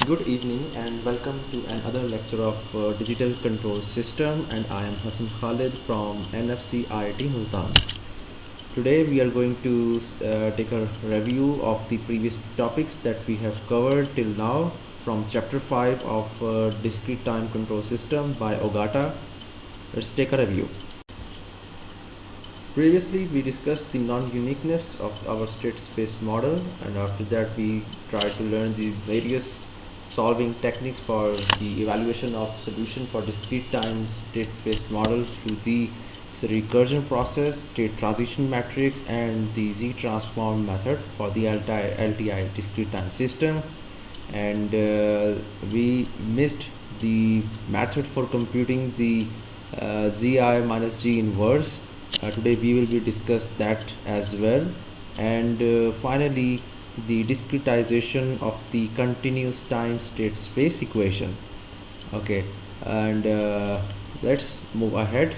Good evening and welcome to another lecture of Digital Control System, and I am Hassan Khalid from NFC IIT Multan. Today we are going to take a review of the previous topics that we have covered till now from chapter 5 of Discrete Time Control System by Ogata. Let's take a review. Previously we discussed the non-uniqueness of our state space model, and after that we tried to learn the various solving techniques for the evaluation of solution for discrete time state space model through the recursion process, state transition matrix, and the Z transform method for the LTI discrete time system. And we missed the method for computing the Zi minus G inverse. Today we will be discuss that as well, and finally the discretization of the continuous time state space equation. Okay, and let's move ahead.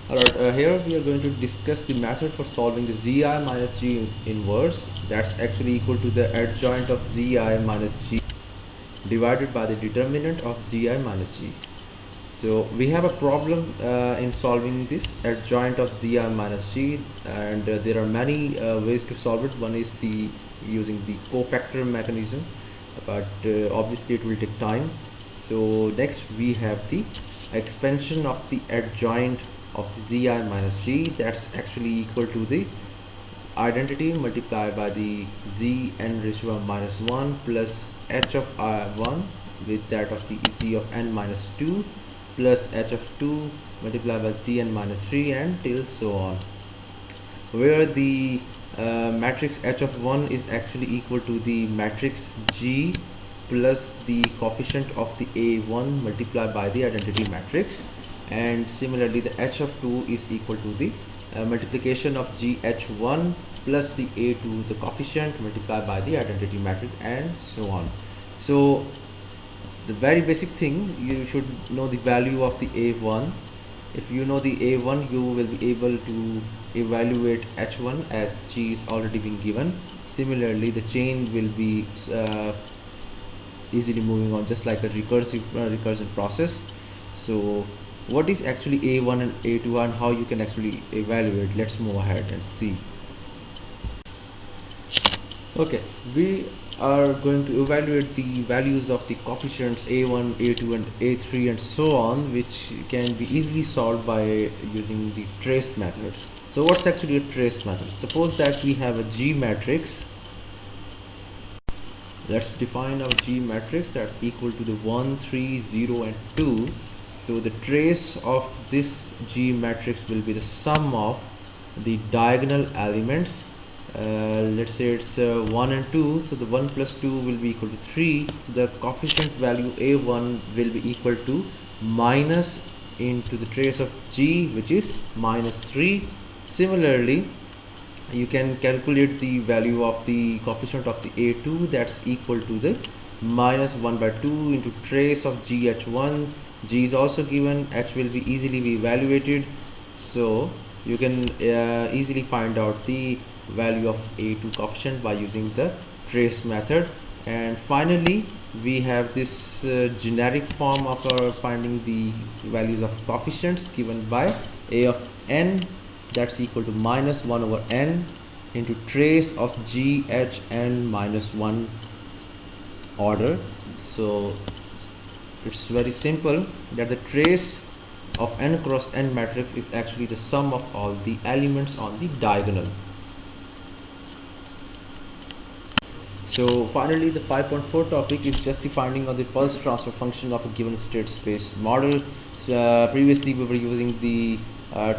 Alright, here we are going to discuss the method for solving the Zi minus G inverse. That's actually equal to the adjoint of Zi minus G divided by the determinant of Zi minus G. So we have a problem in solving this adjoint of Zi minus G, and there are many ways to solve it. One is using the cofactor mechanism, but obviously it will take time. So next we have the expansion of the adjoint of Zi minus G. That's actually equal to the identity multiplied by the Z n raised to minus 1 plus h of I1 with that of the Z of n minus 2 plus h of 2 multiplied by Zn minus 3 and till so on, where the matrix h of 1 is actually equal to the matrix G plus the coefficient of the A1 multiplied by the identity matrix, and similarly the h of 2 is equal to the multiplication of GH1 plus the A2, the coefficient, multiplied by the identity matrix, and so on. So the very basic thing, you should know the value of the A1. If you know the A1, you will be able to evaluate H1 as G is already been given. Similarly, the chain will be easily moving on, just like a recursive process. So what is actually A1 and A2 and how you can actually evaluate? Let's move ahead and see. Okay, we are going to evaluate the values of the coefficients A1, A2 and A3 and so on, which can be easily solved by using the trace method. So what's actually a trace method? Suppose that we have a G matrix. Let's define our G matrix that's equal to the 1, 3, 0 and 2. So the trace of this G matrix will be the sum of the diagonal elements. Let's say it's 1 and 2, so the 1 plus 2 will be equal to 3. So the coefficient value A1 will be equal to minus into the trace of G, which is minus 3. Similarly, you can calculate the value of the coefficient of the A2, that's equal to the minus 1 by 2 into trace of GH1. G is also given, H will be easily be evaluated, so you can easily find out the value of A2 coefficient by using the trace method. And finally we have this generic form of our finding the values of coefficients given by A of n, that's equal to minus 1 over n into trace of G H n minus 1 order. So it's very simple that the trace of n cross n matrix is actually the sum of all the elements on the diagonal. So finally, the 5.4 topic is just the finding of the pulse transfer function of a given state space model. Previously we were using the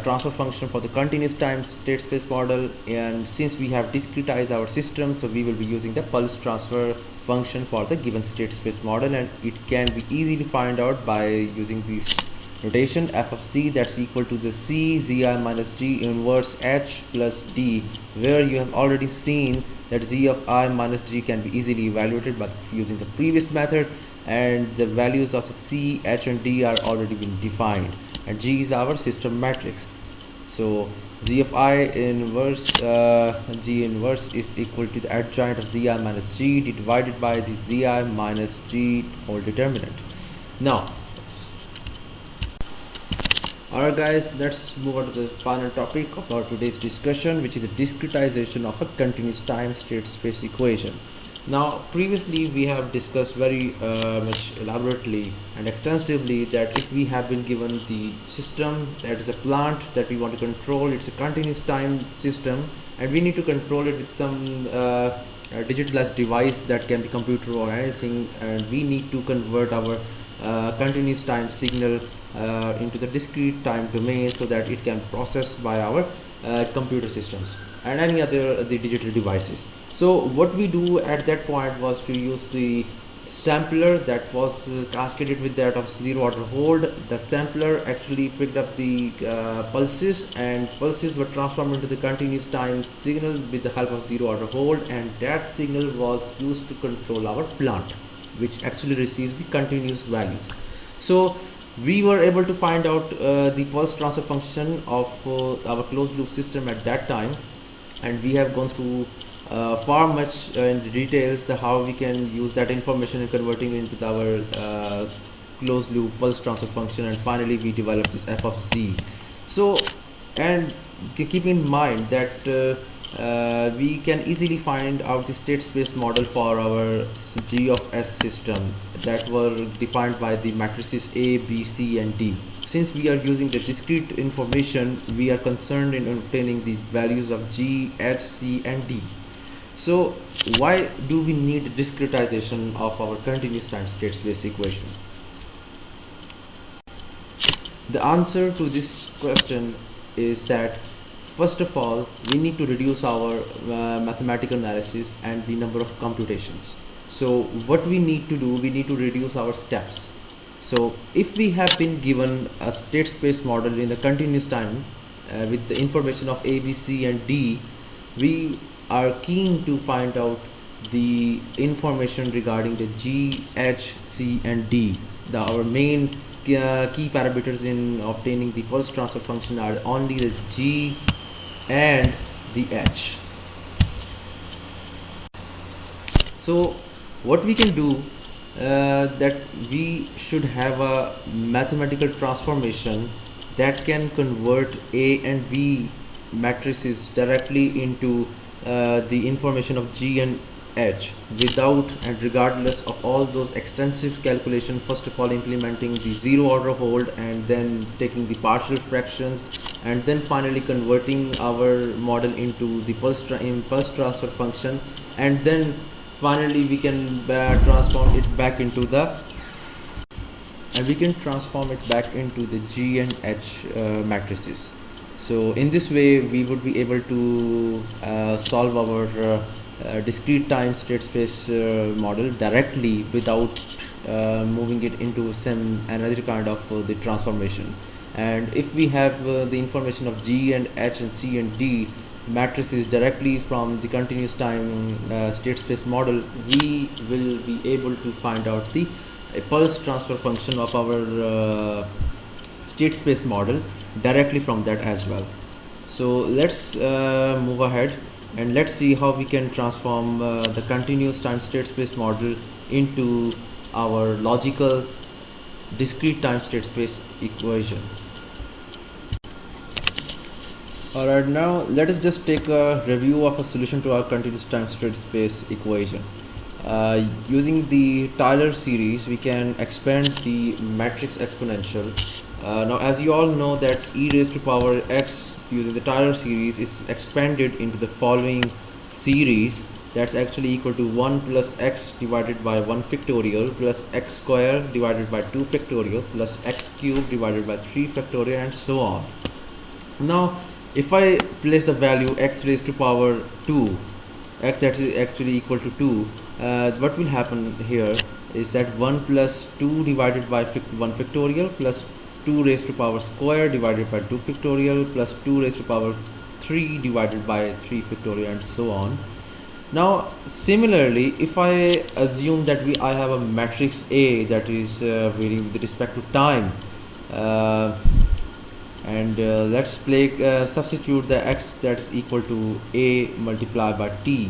transfer function for the continuous time state space model, and since we have discretized our system, so we will be using the pulse transfer function for the given state space model, and it can be easily find out by using this notation f of z, that's equal to the c Zi minus G inverse h plus d, where you have already seen that Z of I minus G can be easily evaluated by using the previous method, and the values of the C, H and D are already been defined, and G is our system matrix. So Z of I inverse G inverse is equal to the adjoint of Zi minus G divided by the Zi minus G whole determinant. Now, alright guys, let's move on to the final topic of our today's discussion, which is the discretization of a continuous time state space equation. Now, previously we have discussed very much elaborately and extensively that if we have been given the system, that is a plant that we want to control, it's a continuous time system, and we need to control it with some digitalized device that can be computer or anything, and we need to convert our continuous time signal into the discrete time domain so that it can process by our computer systems and any other the digital devices. So what we do at that point was to use the sampler that was cascaded with that of zero order hold. The sampler actually picked up the pulses, and pulses were transformed into the continuous time signal with the help of zero order hold, and that signal was used to control our plant, which actually receives the continuous values. So we were able to find out the pulse transfer function of our closed loop system at that time, and we have gone through far much in the details the how we can use that information and converting it into our closed loop pulse transfer function, and finally we developed this f of z. So, and keep in mind that we can easily find out the state space model for our G of S system that were defined by the matrices A, B, C and D. Since we are using the discrete information, we are concerned in obtaining the values of G, H, C and D. So why do we need discretization of our continuous time state space equation? The answer to this question is that first of all, we need to reduce our mathematical analysis and the number of computations. So what we need to do, we need to reduce our steps. So if we have been given a state space model in the continuous time with the information of A, B, C and D, we are keen to find out the information regarding the G, H, C and D. Our main key parameters in obtaining the pulse transfer function are only the G and the H. So what we can do, that we should have a mathematical transformation that can convert A and B matrices directly into the information of G and H without and regardless of all those extensive calculations. First of all, implementing the zero order hold, and then taking the partial fractions, and then finally converting our model into the pulse transfer function, and then finally we can transform it back into the G and H matrices. So in this way we would be able to solve our discrete time state space model directly without moving it into some another kind of the transformation. And if we have the information of G and H and C and D matrices directly from the continuous time state space model, we will be able to find out the pulse transfer function of our state space model directly from that as well. So let's move ahead and let's see how we can transform the continuous time state space model into our logical discrete time state space equations. Alright, now let us just take a review of a solution to our continuous time state space equation. Using the Taylor series, we can expand the matrix exponential. Now as you all know that e raised to power x using the Taylor series is expanded into the following series, that's actually equal to 1 plus x divided by 1 factorial plus x square divided by 2 factorial plus x cube divided by 3 factorial and so on. Now if I place the value x raised to power 2, x that is actually equal to 2, what will happen here is that 1 plus 2 divided by 1 factorial plus 2 raised to power square divided by 2 factorial plus 2 raised to power 3 divided by 3 factorial and so on. Now similarly, if I assume that I have a matrix A that is varying with respect to time, and let's substitute the x that is equal to a multiplied by t.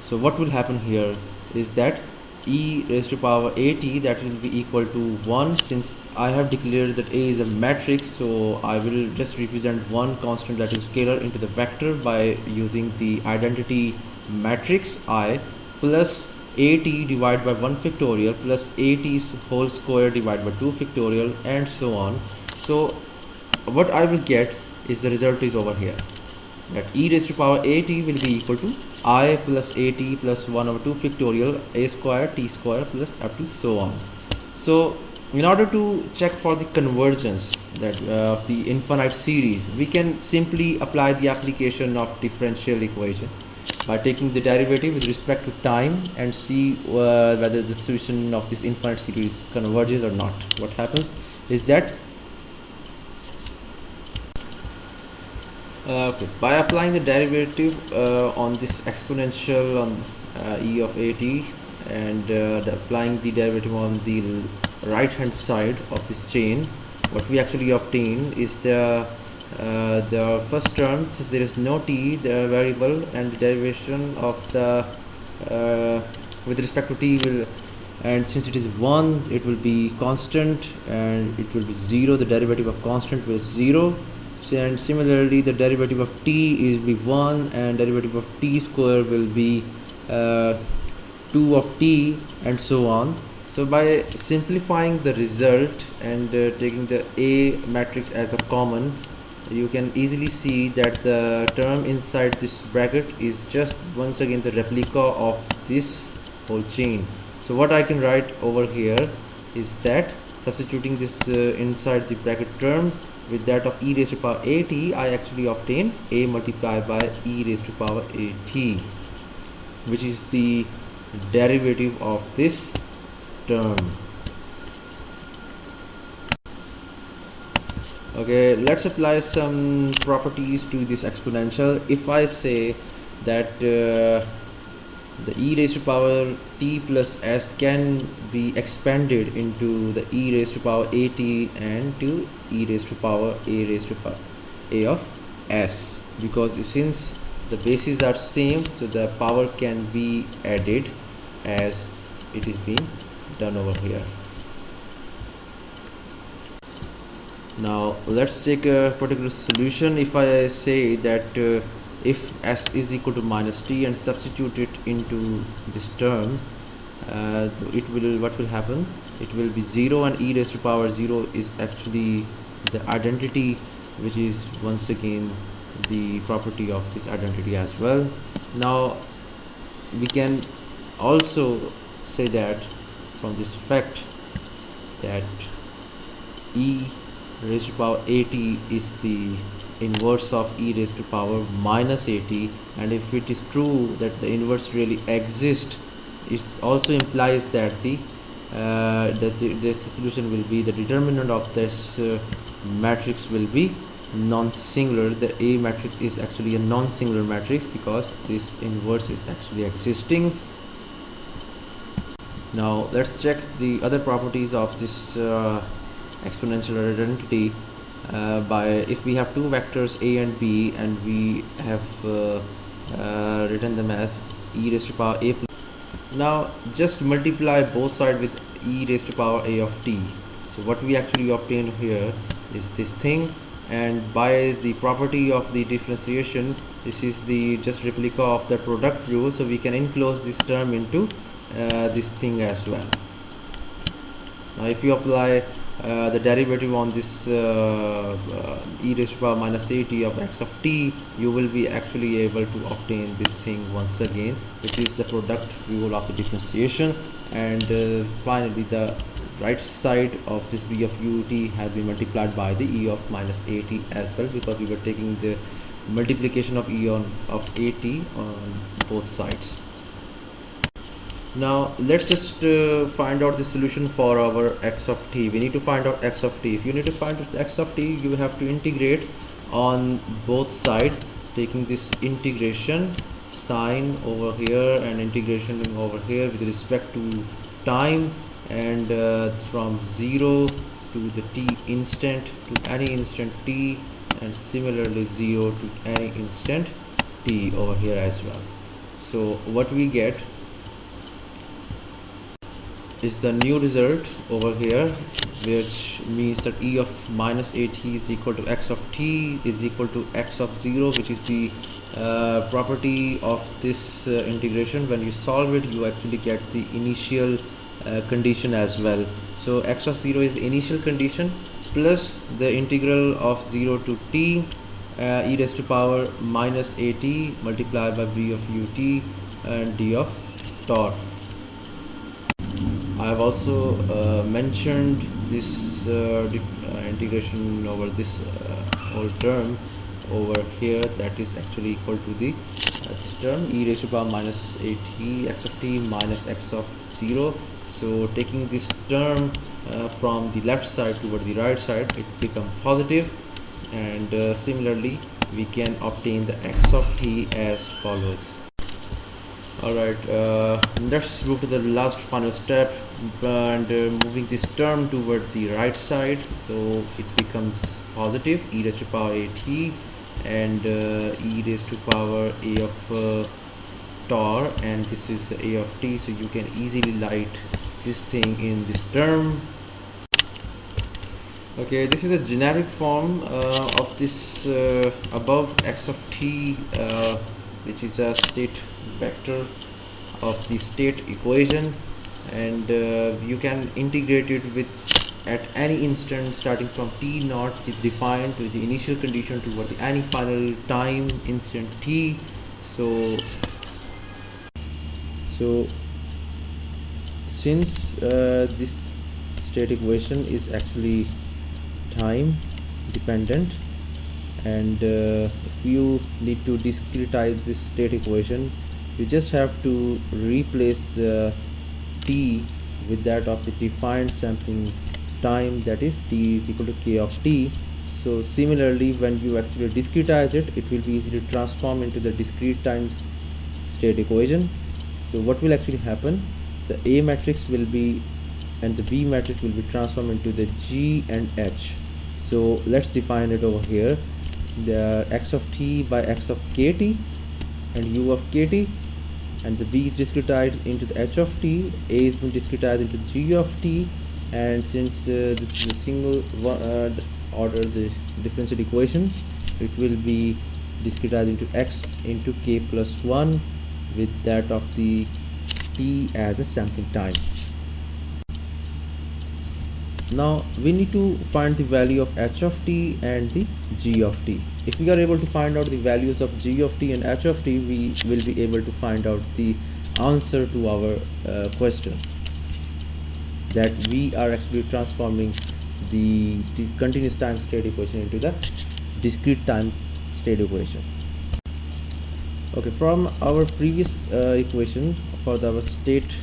So what will happen here is that e raised to power at, that will be equal to 1. Since I have declared that a is a matrix, so I will just represent one constant, that is scalar, into the vector by using the identity matrix I plus at divided by 1 factorial plus at whole square divided by 2 factorial, and so on. So what I will get is the result is over here, that e raised to power at will be equal to I plus at plus 1 over 2 factorial a square t square plus up to so on. So in order to check for the convergence that of the infinite series, we can simply apply the application of differential equation by taking the derivative with respect to time and see whether the solution of this infinite series converges or not. What happens is that okay, by applying the derivative on this exponential on e of at, and applying the derivative on the right hand side of this chain, what we actually obtain is the first term, since there is no t, the variable, and the derivation of the with respect to t will, and since it is 1, it will be constant, and it will be 0, the derivative of constant was 0. And similarly the derivative of t will be 1, and derivative of t square will be 2 of t, and so on. So by simplifying the result and taking the A matrix as a common, you can easily see that the term inside this bracket is just once again the replica of this whole chain. So what I can write over here is that substituting this inside the bracket term with that of e raised to power at, I actually obtain a multiplied by e raised to power at, which is the derivative of this term. Okay, let's apply some properties to this exponential. If I say that the e raised to power t plus s can be expanded into the e raised to power at and to e raised to power a raised to power a of s, because since the bases are same, so the power can be added as it is being done over here. Now let's take a particular solution. If I say that if s is equal to minus t and substitute it into this term, it will, what will happen, it will be 0, and e raised to power 0 is actually the identity, which is once again the property of this identity as well. Now we can also say that from this fact that e raised to power at is the inverse of e raised to power minus at, and if it is true that the inverse really exists, it also implies that the solution will be, the determinant of this matrix will be non-singular. The A matrix is actually a non-singular matrix because this inverse is actually existing. Now let's check the other properties of this exponential identity by, if we have two vectors a and b and we have written them as e raised to power a plus. Now just multiply both sides with e raised to power a of t. So what we actually obtain here is this thing, and by the property of the differentiation, this is the just replica of the product rule, so we can enclose this term into this thing as well. Now if you apply the derivative on this e raised to power minus at of x of t, you will be actually able to obtain this thing once again, which is the product rule of the differentiation. And finally the right side of this b of ut has been multiplied by the e of minus at as well, because we were taking the multiplication of e of at on both sides. Now let's just find out the solution for our x of t. We need to find out x of t. If you need to find out x of t, you have to integrate on both sides, taking this integration sign over here and integration over here with respect to time, and from 0 to the t instant to any instant t, and similarly 0 to any instant t over here as well. So what we get is the new result over here, which means that e of minus at is equal to x of t is equal to x of 0, which is the property of this integration. When you solve it, you actually get the initial condition as well. So x of 0 is the initial condition plus the integral of 0 to t e raised to power minus at multiplied by b of ut and d of tau. I have also mentioned this integration over this whole term over here, that is actually equal to the this term e raised to power minus at x of t minus x of 0. So taking this term from the left side toward the right side, it becomes positive, and similarly we can obtain the x of t as follows. Alright, let's move to the last final step, and moving this term toward the right side, so it becomes positive e raised to power at and e raised to power a of tau, and this is the a of t, so you can easily write this thing in this term. Okay, this is a generic form of this above x of t, which is a state vector of the state equation, and you can integrate it with at any instant starting from t naught, which is defined with the initial condition toward the any final time instant t. So since this state equation is actually time dependent, and if you need to discretize this state equation, you just have to replace the t with that of the defined sampling time, that is t is equal to k of t. So similarly, when you actually discretize it, it will be easy to transform into the discrete time state equation. So what will actually happen, the A matrix will be and the B matrix will be transformed into the G and H. So let's define it over here, the x of t by x of kt and u of kt, and the b is discretized into the h of t, a is being discretized into g of t, and since this is a single order the differential equation, it will be discretized into x into k plus 1 with that of the t as a sampling time. Now we need to find the value of h of t and the g of t. If we are able to find out the values of g of t and h of t, we will be able to find out the answer to our question, that we are actually transforming the continuous time state equation into the discrete time state equation. Okay, from our previous equation for our state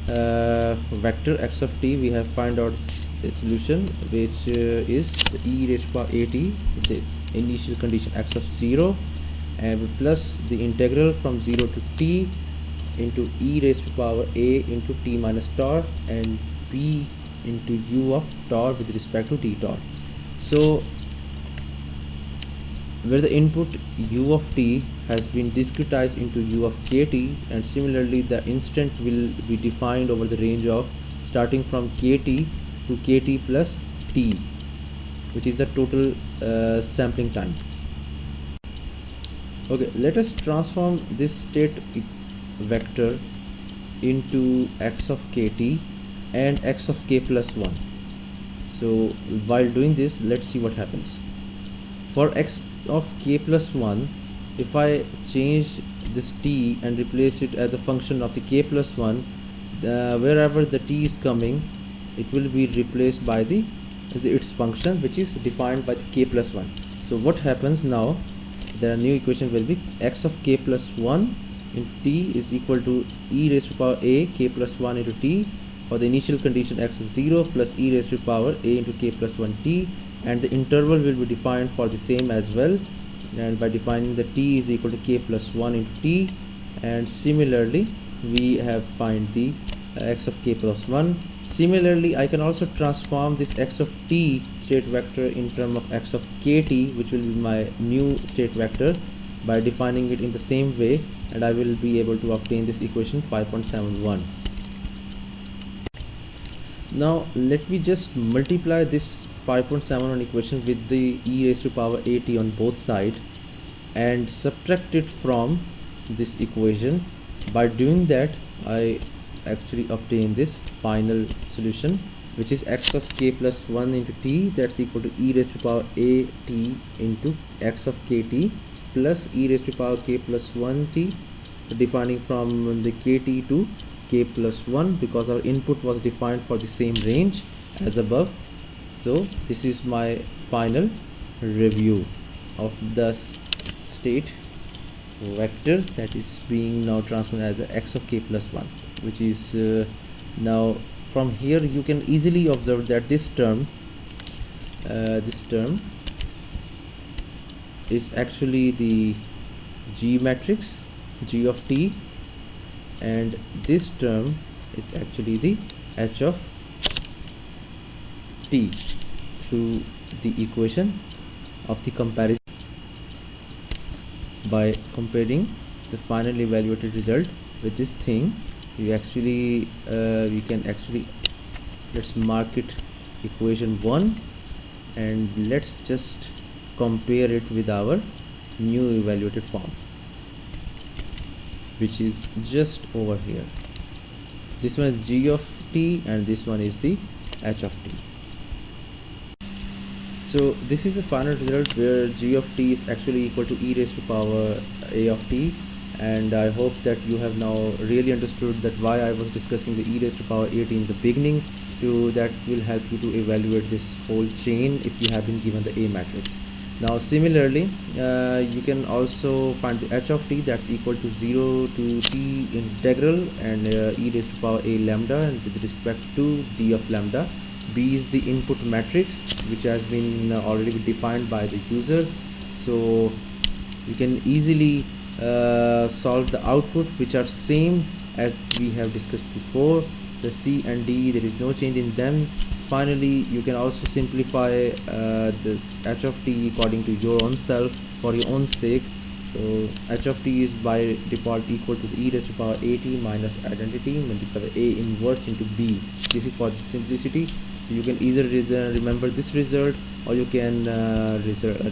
vector x of t, we have found out the solution, which is the e raised to power at, the initial condition x of 0, and plus the integral from 0 to t into e raised to power a into t minus tau and b into u of tau with respect to t tau. So where the input u of t has been discretized into u of kt, and similarly the instant will be defined over the range of starting from kt to kt plus t, which is the total sampling time. Okay, let us transform this state vector into x of kt and x of k plus 1. So while doing this, let's see what happens. For x of k plus 1, if I change this t and replace it as a function of the k plus 1, wherever the t is coming, it will be replaced by its function, which is defined by the k plus 1. So what happens now, the new equation will be x of k plus 1 in t is equal to e raised to power a k plus 1 into t for the initial condition x of 0 plus e raised to power a into k plus 1 t, and the interval will be defined for the same as well, and by defining the t is equal to k plus 1 into t, and similarly we have find the x of k plus 1 Similarly, I can also transform this x of t state vector in terms of x of kt, which will be my new state vector, by defining it in the same way, and I will be able to obtain this equation 5.71. Now let me just multiply this 5.71 equation with the e raised to power at on both sides and subtract it from this equation. By doing that, I actually obtain this final solution, which is x of k plus 1 into t, that's equal to e raised to power a t into x of kt plus e raised to power k plus 1 t, defining from the kt to k plus 1 because our input was defined for the same range as above. So this is my final review of the state vector that is being now transformed as a x of k plus 1, which is now from here you can easily observe that this term is actually the G matrix G of t, and this term is actually the h of t through the equation of the comparison. By comparing the finally evaluated result with this thing, you actually we can actually, let's mark it equation 1 and let's just compare it with our new evaluated form, which is just over here. This one is G of t and this one is the h of t. So this is the final result where G of t is actually equal to e raised to power a of t, and I hope that you have now really understood that why I was discussing the e raised to power at in the beginning. That will help you to evaluate this whole chain if you have been given the A matrix. Now similarly, you can also find the h of t, that's equal to 0 to t integral and e raised to power a lambda, and with respect to d of lambda. B is the input matrix which has been already defined by the user, so you can easily solve the output, which are same as we have discussed before. The C and D, there is no change in them. Finally, you can also simplify this h of t according to your own self for your own sake. So h of t is by default equal to the e raised to power at minus identity multiplied by a inverse into b. This is for the simplicity. So you can either remember this result, or you can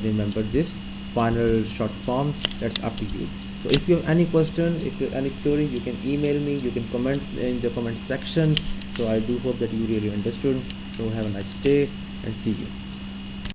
remember this final short form. That's up to you. So if you have any question, if you have any query, you can email me, you can comment in the comment section. So I do hope that you really understood. So have a nice day and see you.